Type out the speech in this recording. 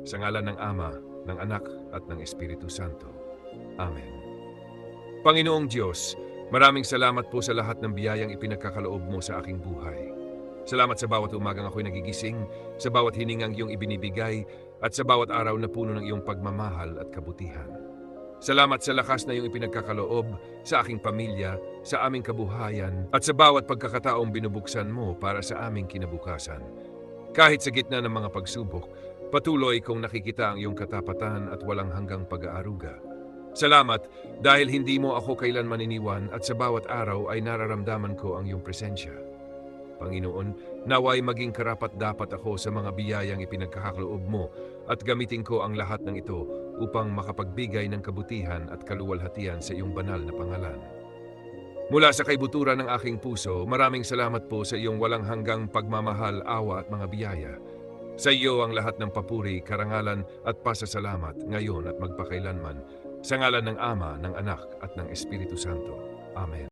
Sa ngalan ng Ama, ng Anak, at ng Espiritu Santo. Amen. Panginoong Diyos, maraming salamat po sa lahat ng biyayang ipinagkakaloob mo sa aking buhay. Salamat sa bawat umagang ako'y nagigising, sa bawat hiningang iyong ibinibigay, at sa bawat araw na puno ng iyong pagmamahal at kabutihan. Salamat sa lakas na iyong ipinagkakaloob sa aking pamilya, sa aming kabuhayan, at sa bawat pagkakataong binubuksan mo para sa aming kinabukasan. Kahit sa gitna ng mga pagsubok, patuloy kong nakikita ang iyong katapatan at walang hanggang pag-aaruga. Salamat dahil hindi mo ako kailan maniniwan at sa bawat araw ay nararamdaman ko ang iyong presensya. Panginoon, naway maging karapat-dapat ako sa mga biyayang ipinagkakakaloob mo at gamitin ko ang lahat ng ito upang makapagbigay ng kabutihan at kaluwalhatian sa iyong banal na pangalan. Mula sa kaibuturan ng aking puso, maraming salamat po sa iyong walang hanggang pagmamahal, awa at mga biyaya. Sa iyo ang lahat ng papuri, karangalan at pasasalamat ngayon at magpakailanman. Sa ngalan ng Ama, ng Anak at ng Espiritu Santo. Amen.